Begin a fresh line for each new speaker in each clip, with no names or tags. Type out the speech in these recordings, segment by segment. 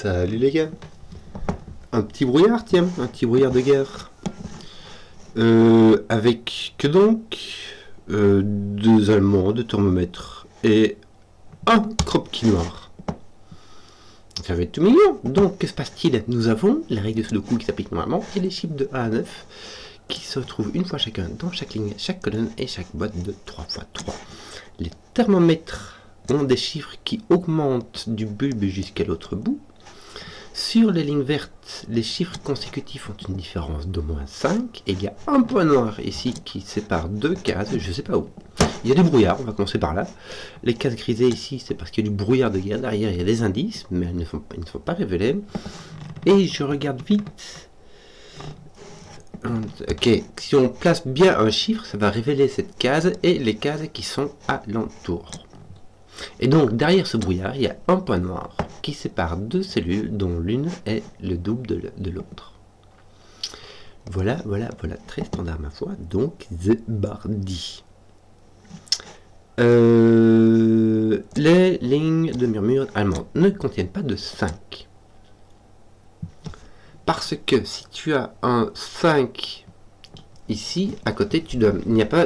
Salut les gars. Un petit brouillard, tiens, un petit brouillard de guerre. Avec que donc deux Allemands, deux thermomètres et un croquis noir. Ça va être tout mignon. Donc, que se passe-t-il? Nous avons la règle de Sudoku qui s'applique normalement et les chiffres de 1 à 9 qui se retrouvent une fois chacun dans chaque ligne, chaque colonne et chaque boîte de 3 x 3. Les thermomètres ont des chiffres qui augmentent du bulbe jusqu'à l'autre bout. Sur les lignes vertes, les chiffres consécutifs ont une différence d'au moins 5 et il y a un point noir ici qui sépare deux cases, je ne sais pas où. Il y a du brouillard, on va commencer par là. Les cases grisées ici, c'est parce qu'il y a du brouillard de guerre. Derrière, il y a des indices, mais ils ne sont pas révélés. Et je regarde vite. Ok, si on place bien un chiffre, ça va révéler cette case et les cases qui sont alentour. Et donc, derrière ce brouillard, il y a un point noir qui sépare deux cellules dont l'une est le double de l'autre. Voilà, très standard ma foi. Donc, Zebardi. Les lignes de murmure allemandes ne contiennent pas de 5. Parce que si tu as un 5 ici, à côté, tu dois mettre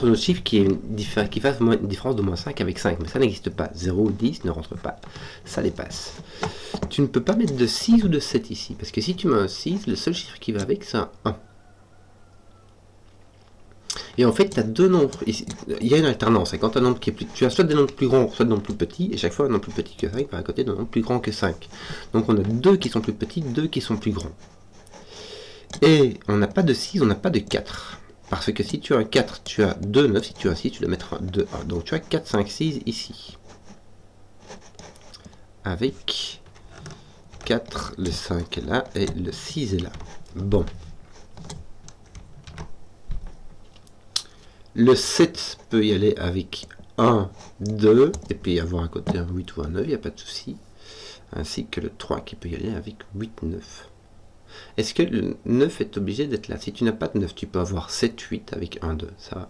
un autre chiffre qui fasse une différence de moins 5 avec 5. Mais ça n'existe pas. 0 ou 10 ne rentre pas. Ça dépasse. Tu ne peux pas mettre de 6 ou de 7 ici. Parce que si tu mets un 6, le seul chiffre qui va avec, c'est un 1. Et en fait, tu as deux nombres. Ici, il y a une alternance. Et quand un nombre qui est plus, tu as soit des nombres plus grands, soit des nombres plus petits. Et chaque fois, un nombre plus petit que 5 va à côté d'un nombre plus grand que 5. Donc on a deux qui sont plus petits, deux qui sont plus grands. Et on n'a pas de 6, on n'a pas de 4. Parce que si tu as un 4, tu as 2, 9. Si tu as un 6, tu dois mettre un 2, 1. Donc tu as 4, 5, 6 ici. Avec 4, le 5 est là et le 6 est là. Bon. Le 7 peut y aller avec 1, 2, et puis y avoir à côté un 8 ou un 9, il n'y a pas de souci. Ainsi que le 3 qui peut y aller avec 8, 9. Est-ce que le 9 est obligé d'être là? Si tu n'as pas de 9, tu peux avoir 7, 8 avec 1, 2, ça va.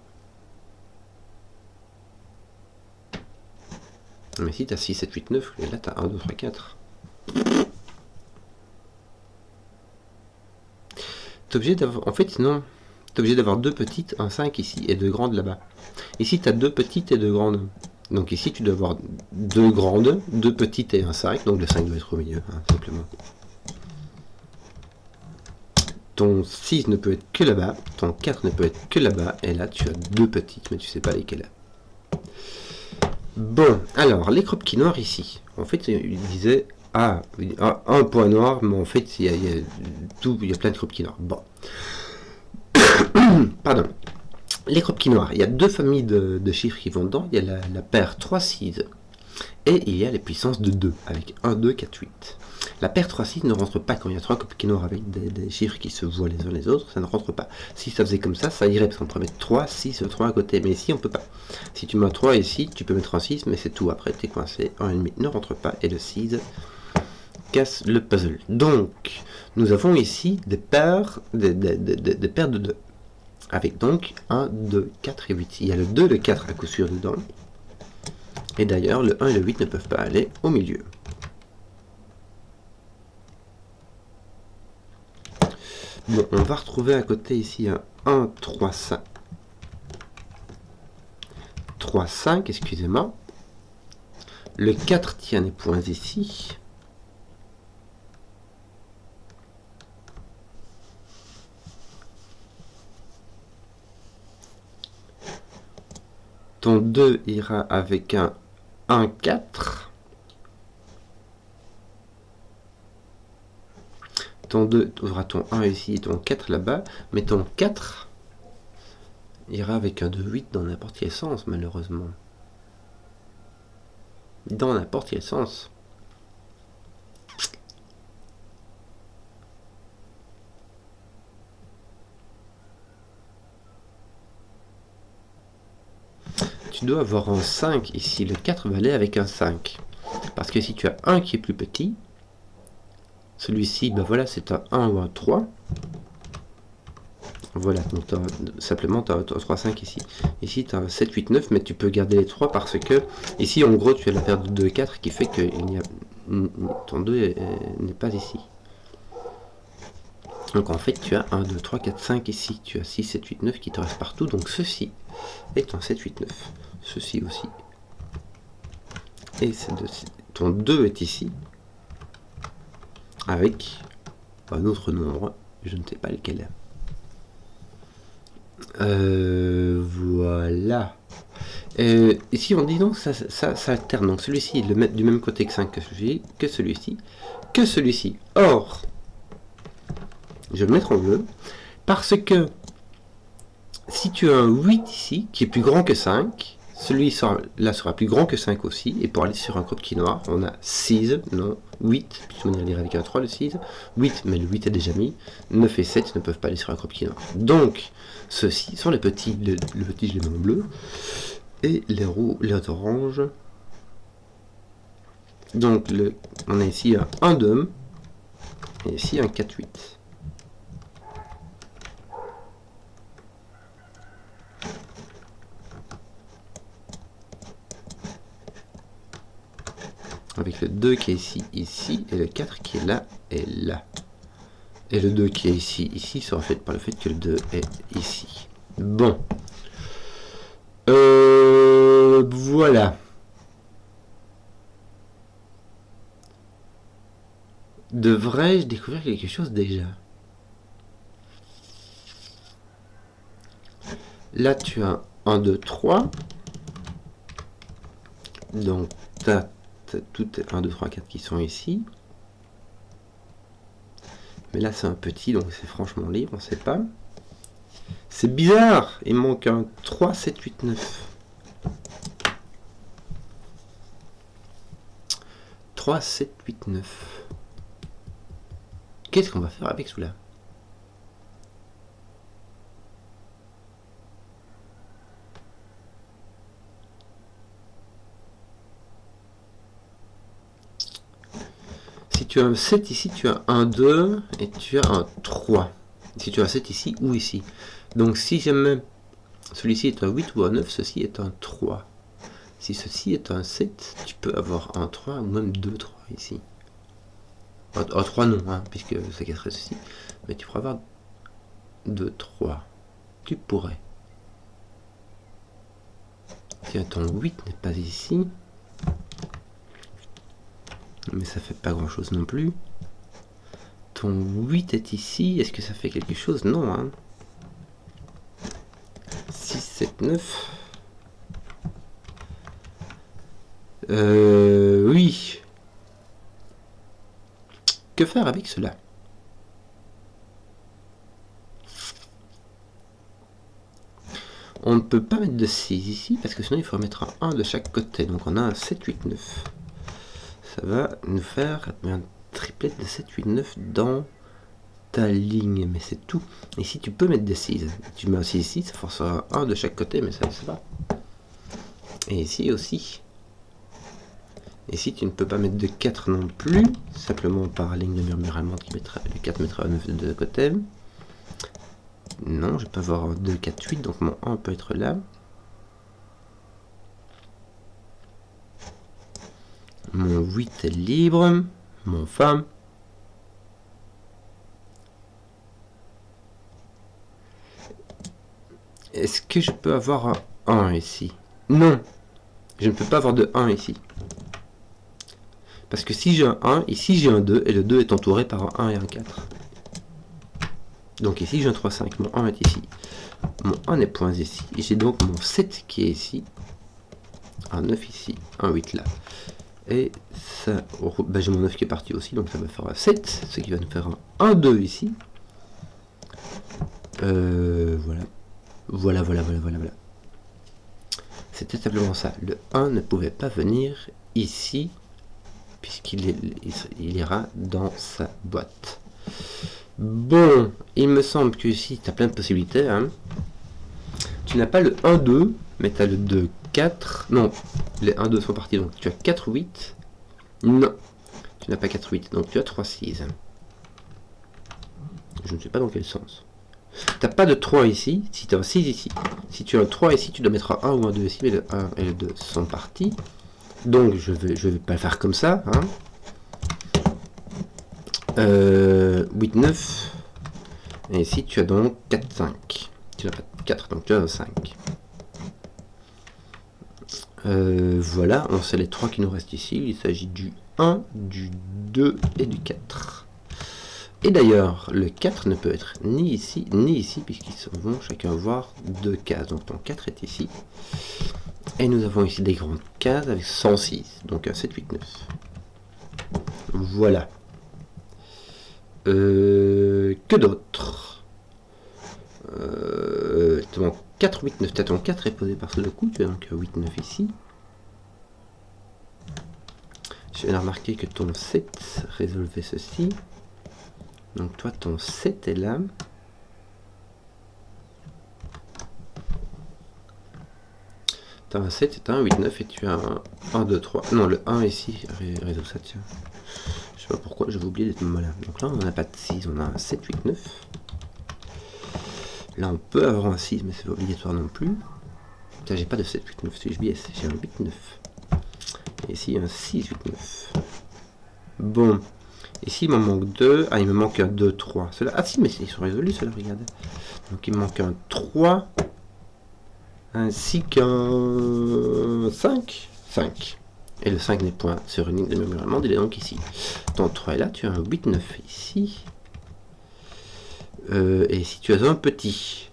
Mais si tu as 6, 7, 8, 9, là tu as 1, 2, 3, 4. Tu es obligé d'avoir... En fait, non. Tu es obligé d'avoir deux petites, un 5 ici, et deux grandes là-bas. Ici, tu as deux petites et deux grandes. Donc ici, tu dois avoir deux grandes, deux petites et un 5. Donc le 5 doit être au milieu, hein, simplement. Ton 6 ne peut être que là-bas, ton 4 ne peut être que là-bas, et là tu as deux petites, mais tu sais pas lesquelles. Bon, alors, les croquis noirs ici, en fait, il disait, un point noir, mais en fait, il y a plein de croquis noirs. Bon. Pardon. Les croquis noirs, il y a deux familles de chiffres qui vont dedans, il y a la paire 3, 6, et il y a les puissances de 2, avec 1, 2, 4, 8. La paire 3-6 ne rentre pas quand il y a trois croquis noirs avec des chiffres qui se voient les uns les autres, ça ne rentre pas. Si ça faisait comme ça, ça irait, parce qu'on pourrait mettre 3, 6, 3 à côté, mais ici on peut pas. Si tu mets un 3 ici, tu peux mettre un 6, mais c'est tout, après tu es coincé, 1,5 ne rentre pas, et le 6 casse le puzzle. Donc, nous avons ici des paires, des paires de 2, avec donc 1, 2, 4 et 8. Il y a le 2, le 4 à coup sûr dedans, et d'ailleurs le 1 et le 8 ne peuvent pas aller au milieu. Bon, on va retrouver à côté ici un 1, 3, 5. 3, 5, excusez-moi. Le 4 tient les points ici. Ton 2 ira avec un 1, 4. Ton 2 aura ton 1 ici et ton 4 là-bas, mais ton 4 ira avec un 2, 8 dans n'importe quel sens, malheureusement. Dans n'importe quel sens. Tu dois avoir un 5 ici, le 4 va aller avec un 5. Parce que si tu as un qui est plus petit, celui-ci, ben voilà, c'est un 1 ou un 3. Voilà, donc simplement tu as un 3, 5 ici. Ici tu as un 7, 8, 9, mais tu peux garder les 3 parce que ici en gros tu as la paire de 2 et 4 qui fait qu'il n'y a ton 2 n'est pas ici. Donc en fait, tu as 1, 2, 3, 4, 5 ici. Tu as 6, 7, 8, 9 qui te restent partout. Donc ceci est un 7, 8, 9. Ceci aussi. Et ton 2 est ici. Avec un autre nombre. Je ne sais pas lequel. Voilà. Ici, on dit donc ça alterne. Donc celui-ci est du même côté que 5 que celui-ci, que celui-ci. Or, je vais le mettre en bleu, parce que si tu as un 8 ici, qui est plus grand que 5, celui-là sera plus grand que 5 aussi, et pour aller sur un cropped noir, on a 6, non, 8, puisqu'on va lire avec un 3 le 6, 8, mais le 8 est déjà mis, 9 et 7 ne peuvent pas aller sur un cropped noir. Donc, ceux-ci sont les petits, le petit je les mets en bleu, et les oranges. Donc, on a ici un 1, 2, et ici un 4, 8. Avec le 2 qui est ici, et le 4 qui est là, et là. Et le 2 qui est ici, sera fait par le fait que le 2 est ici. Bon. Voilà. Devrais-je découvrir quelque chose déjà? Là, tu as 1, 2, 3. Donc, tu as tout 1, 2, 3, 4 qui sont ici. Mais là, c'est un petit, donc c'est franchement libre, on ne sait pas. C'est bizarre, il manque un 3, 7, 8, 9. 3, 7, 8, 9. Qu'est-ce qu'on va faire avec celui-là? Si tu as un 7 ici, tu as un 2 et tu as un 3. Si tu as un 7 ici ou ici. Donc si jamais celui-ci est un 8 ou un 9, ceci est un 3. Si ceci est un 7, tu peux avoir un 3 ou même 2, 3 ici. Un 3 non, hein, puisque ça casserait ceci. Mais tu pourrais avoir 2, 3. Tu pourrais. Tiens, ton 8 n'est pas ici. Mais ça fait pas grand chose non plus. Ton 8 est ici. Est-ce que ça fait quelque chose? Non, hein. 6, 7, 9. Oui. Que faire avec cela? On ne peut pas mettre de 6 ici, parce que sinon il faut mettre un 1 de chaque côté. Donc on a un 7, 8, 9. Ça va nous faire un triplet de 7, 8, 9 dans ta ligne, mais c'est tout. Ici tu peux mettre des 6. Tu mets aussi ici, ça forcera un de chaque côté, mais ça va. Et ici aussi. Ici tu ne peux pas mettre de 4 non plus, simplement par ligne de murmure allemande qui mettra le 4 mettra 9 de deux côtés. Non, je peux avoir 2, 4, 8, donc mon 1 peut être là. Mon 8 est libre, mon femme. Est-ce que je peux avoir un 1 ici? Non, je ne peux pas avoir de 1 ici. Parce que si j'ai un 1, ici j'ai un 2, et le 2 est entouré par un 1 et un 4. Donc ici j'ai un 3, 5, mon 1 est ici. Mon 1 n'est point ici. Et j'ai donc mon 7 qui est ici. Un 9 ici, un 8 là. Et ça, ben j'ai mon 9 qui est parti aussi, donc ça va faire un 7, ce qui va nous faire un 1, 2 ici. Voilà. Voilà. C'était simplement ça. Le 1 ne pouvait pas venir ici, puisqu'il ira dans sa boîte. Bon, il me semble que ici, tu as plein de possibilités. Hein. Tu n'as pas le 1, 2, mais tu as le 2, 4. Non, les 1, 2 sont partis, donc tu as 4, 8. Non, tu n'as pas 4, 8, donc tu as 3, 6. Je ne sais pas dans quel sens. Tu n'as pas de 3 ici, si tu as un 6 ici. Si tu as un 3 ici, tu dois mettre un 1 ou un 2 ici, mais le 1 et le 2 sont partis. Donc je vais pas le faire comme ça. Hein. 8, 9. Et ici, tu as donc 4, 5. Tu n'as pas 4, donc tu as 5. Voilà, on sait les 3 qui nous restent ici. Il s'agit du 1, du 2 et du 4. Et d'ailleurs, le 4 ne peut être ni ici, puisqu'ils vont chacun voir 2 cases. Donc ton 4 est ici. Et nous avons ici des grandes cases avec 106. Donc un 7, 8, 9. Voilà. Que d'autre ton 4, 8, 9. Ton 4 est posé par ce le coup. Tu as donc 8, 9 ici. Je viens de remarquer que ton 7 résolvait ceci. Donc toi, ton 7 est là. Tu as un 7, tu as un 8, 9 et tu as un 1, 2, 3. Non, le 1 ici résout ça, tiens. Je sais pas pourquoi, j'avais oublié d'être malin. Donc là, on n'a pas de 6, on a un 7, 8, 9. Là, on peut avoir un 6, mais c'est pas obligatoire non plus. Tiens, j'ai pas de 7, 8, 9, suis-je biais, j'ai un 8, 9. Et ici, un 6, 8, 9. Bon. Ici, il me manque 2. Ah, il me manque un 2, 3. Cela... Ah si, mais ils sont résolus, ceux-là, regardez. Donc, il me manque un 3. Ainsi qu'un 5. 5. Et le 5 n'est point sur une ligne de mémoire allemande, il est donc ici. Ton 3 est là, tu as un 8, 9 ici. Et ici, tu as un petit.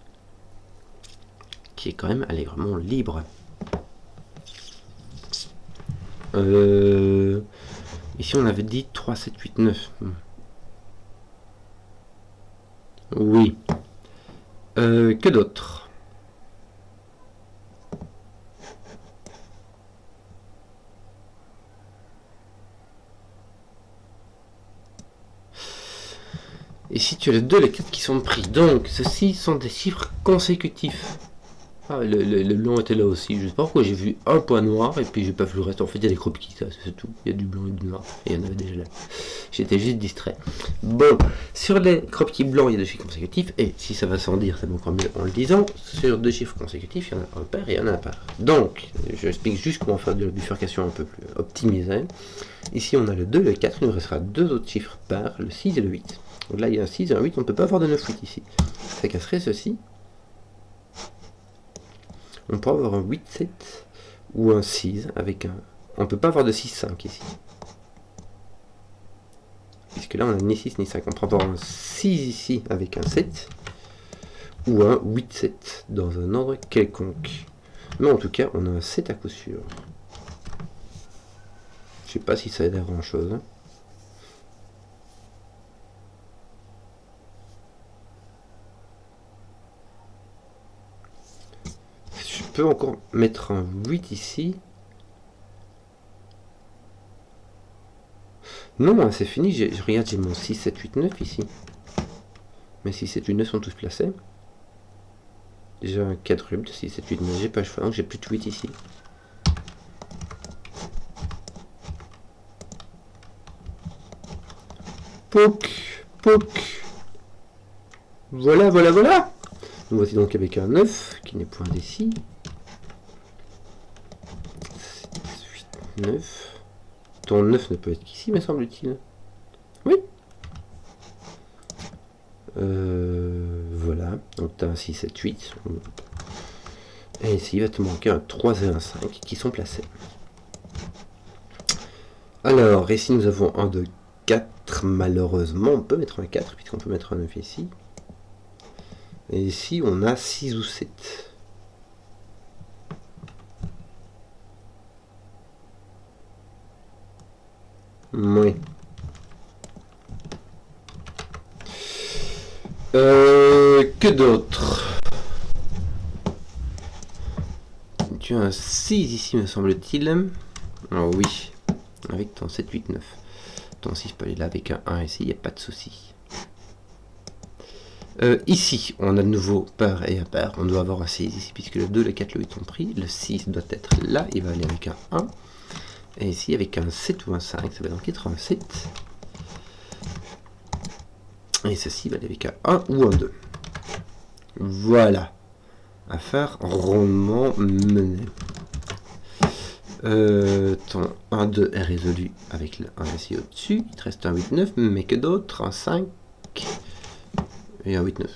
Qui est quand même allègrement libre. Ici, on avait dit 3, 7, 8, 9. Oui. Que d'autre? Ici, tu as les 2, les 4 qui sont pris. Donc, ceux-ci sont des chiffres consécutifs. Ah, le blanc était là aussi. Je sais pas pourquoi j'ai vu un point noir et puis j'ai pas vu le reste. En fait, il y a des croquis, ça, c'est tout. Il y a du blanc et du noir. Et il y en avait déjà là. J'étais juste distrait. Bon, sur les croquis blancs, il y a 2 chiffres consécutifs. Et si ça va sans dire, c'est encore mieux en le disant. Sur 2 chiffres consécutifs, il y en a un pair et il y en a un impair. Donc, je explique juste comment faire de la bifurcation un peu plus optimisée. Ici, on a le 2, le 4. Il nous restera 2 autres chiffres pairs, le 6 et le 8. Donc là, il y a un 6 et un 8. On ne peut pas avoir de 9, 8 ici. Ça casserait ceci. On peut avoir un 8, 7 ou un 6 avec un... On ne peut pas avoir de 6, 5 ici. Puisque là, on n'a ni 6 ni 5. On peut avoir un 6 ici avec un 7 ou un 8, 7 dans un ordre quelconque. Mais en tout cas, on a un 7 à coup sûr. Je sais pas si ça aide à grand chose. Je peux encore mettre un 8 ici. Non, c'est fini. Je regarde, j'ai mon 6, 7, 8, 9 ici. Mes 6, 7, 8, 9 sont tous placés. J'ai un quadruple de 6, 7, 8, 9. J'ai pas le choix, donc j'ai plus de 8 ici. Pouc, pouc. Voilà, voilà, voilà. Nous voici donc avec un 9 qui n'est point d'ici. 7, 8, 9. Ton 9 ne peut être qu'ici, me semble-t-il. Oui. Voilà. Donc tu as un 6, 7, 8. Et ici, il va te manquer un 3 et un 5 qui sont placés. Alors, ici, nous avons un 2, 4. Malheureusement, on peut mettre un 4, puisqu'on peut mettre un 9 ici. Et ici, on a 6 ou 7. Oui. Que d'autre? Tu as un 6 ici, me semble-t-il. Oh oui, avec ton 7, 8, 9. Ton 6 peut aller là avec un 1 ici, il n'y a pas de souci. Ici, on a de nouveau pair et impair. On doit avoir un 6 ici, puisque le 2, le 4, le 8 ont pris. Le 6 doit être là, il va aller avec un 1. Et ici, avec un 7 ou un 5, ça va donc être un 7. Et ceci va aller avec un 1 ou un 2. Voilà. Affaire rondement menée. Ton 1-2 est résolu avec le 1 ici au-dessus. Il te reste un 8-9, mais que d'autres, un 5 et un 8-9.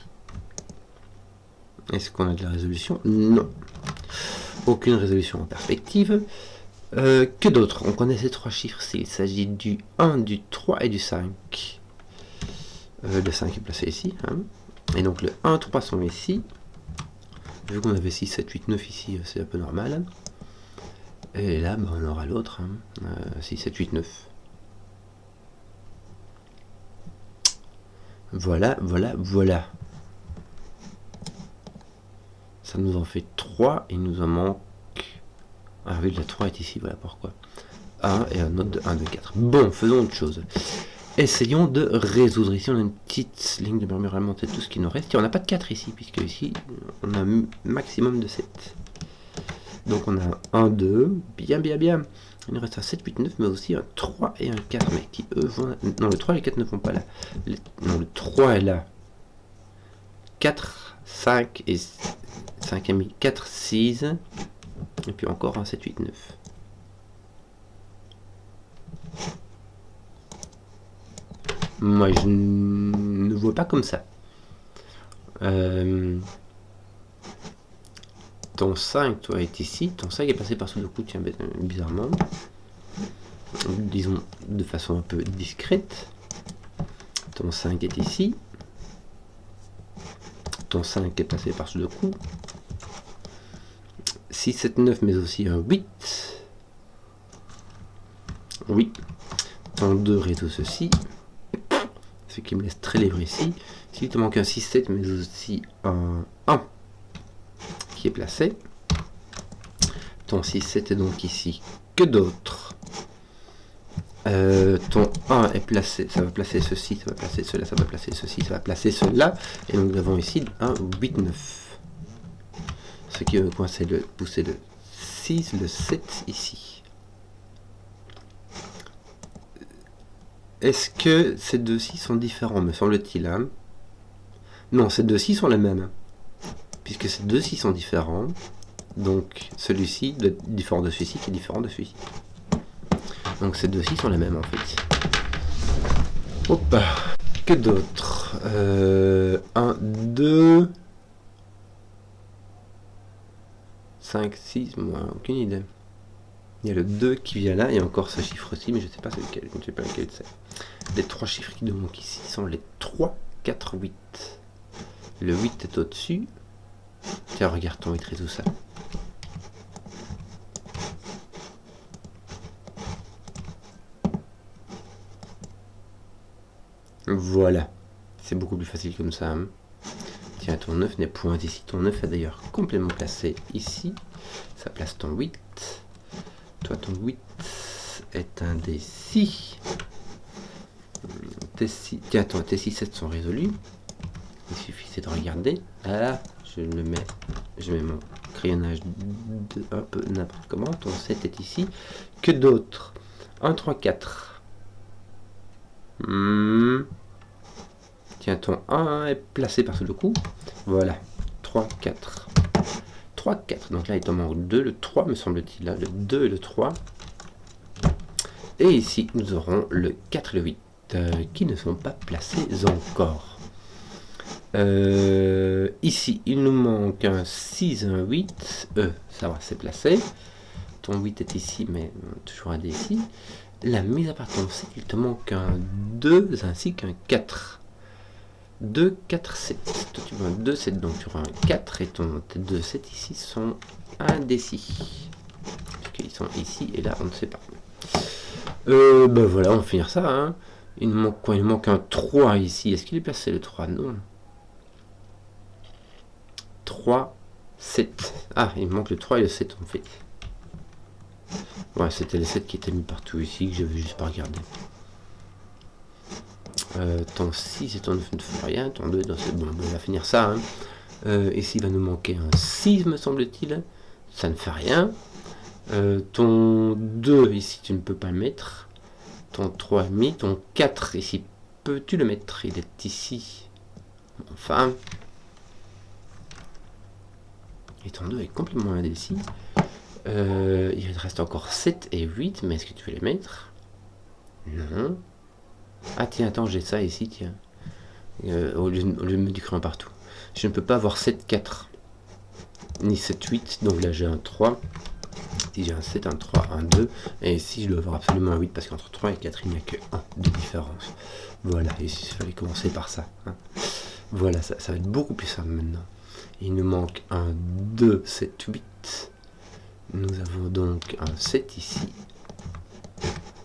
Est-ce qu'on a de la résolution? Non. Aucune résolution en perspective. Que d'autres? On connaît ces trois chiffres. Il s'agit du 1, du 3 et du 5. Le 5 est placé ici. Hein. Et donc le 1, 3 sont ici. Vu qu'on avait 6, 7, 8, 9 ici, c'est un peu normal. Et là, on aura l'autre. Hein. 6, 7, 8, 9. Voilà, voilà, voilà. Ça nous en fait 3. Il nous en manque... Ah oui, la 3 est ici, voilà pourquoi. 1 et un autre de 1, 2, 4. Bon, faisons autre chose. Essayons de résoudre. Ici, on a une petite ligne de murmurement, c'est tout ce qui nous reste. Et on n'a pas de 4 ici, puisque ici, on a un maximum de 7. Donc on a un 2, bien, bien, bien. Il nous reste un 7, 8, 9, mais aussi un 3 et un 4, mais qui eux vont... Non, le 3 et le 4 ne vont pas là. Non, le 3 est là. 4, 5 et 5 et demi. 4, 6. Et puis encore un 7, 8, 9. Moi, je ne vois pas comme ça. Ton 5, toi, est ici. Ton 5 est passé par sous le coup, tiens, bizarrement. Disons de façon un peu discrète. Ton 5 est ici. Ton 5 est passé par sous le coup. 6, 7, 9, mais aussi un 8. Oui. Ton 2 résout ceci. Ce qui me laisse très libre ici. S'il te manque un 6, 7, mais aussi un 1 qui est placé. Ton 6, 7 est donc ici. Que d'autres? Ton 1 est placé, ça va placer ceci, ça va placer cela, ça va placer ceci, ça va placer cela. Et donc nous avons ici un 8, 9. Ce qui va coincer pousser le 6, le 7 ici. Est-ce que ces deux-ci sont différents, me semble-t-il, hein? Non, ces deux-ci sont les mêmes. Puisque ces deux-ci sont différents, donc celui-ci doit être différent de celui-ci qui est différent de celui-ci. Donc ces deux-ci sont les mêmes en fait. Hop, que d'autres 1, 2, 5, 6, moi aucune idée. Il y a le 2 qui vient là, et encore ce chiffre-ci, mais je ne sais pas c'est lequel, je ne sais pas lequel c'est. Les trois chiffres qui nous manquent ici sont les 3, 4, 8. Le 8 est au-dessus. Tiens, regarde ton 8 résout ça. Voilà. C'est beaucoup plus facile comme ça. Hein. Tiens, ton 9 n'est point ici. Ton 9 est d'ailleurs complètement placé ici. Ça place ton 8. Toi, ton 8 est un des 6. Tiens, ton T6, 7 sont résolus. Il suffit de regarder. Là, je mets mon crayonnage un peu n'importe comment. Ton 7 est ici. Que d'autres? 1, 3, 4. Tiens, ton 1 est placé par-dessus le coup. Voilà. 3, 4. 3, 4. Donc là, il t'en manque 2. Le 3, me semble-t-il. Là, le 2 et le 3. Et ici, nous aurons le 4 et le 8 qui ne sont pas placés encore. Ici, il nous manque un 6, un 8. Ça va, c'est placé. Ton 8 est ici, mais toujours un D ici. La mise à part ton 7, il te manque un 2 ainsi qu'un 4. 2, 4, 7. Toi, tu veux un 2, 7, donc tu auras un 4. Et tes 2, 7 ici sont indécis. Puisqu'ils sont ici et là, on ne sait pas. Ben voilà, on va finir ça. Hein. Il nous manque quoi? Il manque un 3 ici. Est-ce qu'il est placé le 3? Non. 3, 7. Ah, il me manque le 3 et le 7 en fait. Ouais, c'était les 7 qui étaient mis partout ici, que j'avais juste pas regardé. Ton 6 et ton 9 ne font rien. Ton 2, c'est bon, on va finir ça. Hein. Ici, il va nous manquer un 6, me semble-t-il. Ça ne fait rien. Ton 2, ici, tu ne peux pas le mettre. Ton 3,5, ton 4, ici, peux-tu le mettre? Il est ici. Enfin. Et ton 2 est complètement indécis. Il reste encore 7 et 8, mais est-ce que tu veux les mettre? Non. Ah tiens, attends, j'ai ça ici, tiens. Au lieu de mettre du crayon partout. Je ne peux pas avoir 7, 4. Ni 7, 8, donc là j'ai un 3. Si j'ai un 7, un 3, un 2. Et ici je dois avoir absolument un 8, parce qu'entre 3 et 4, il n'y a que 1 de différence. Voilà, et il fallait commencer par ça. Hein. Voilà, ça va être beaucoup plus simple maintenant. Il nous manque un 2, 7, 8. Nous avons donc un 7 ici,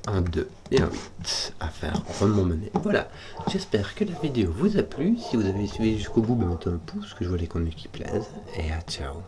un 2 et un 8 à faire rondement mené. Voilà, j'espère que la vidéo vous a plu. Si vous avez suivi jusqu'au bout, mettez un pouce, que je vois les contenus qui plaisent. Et à ciao.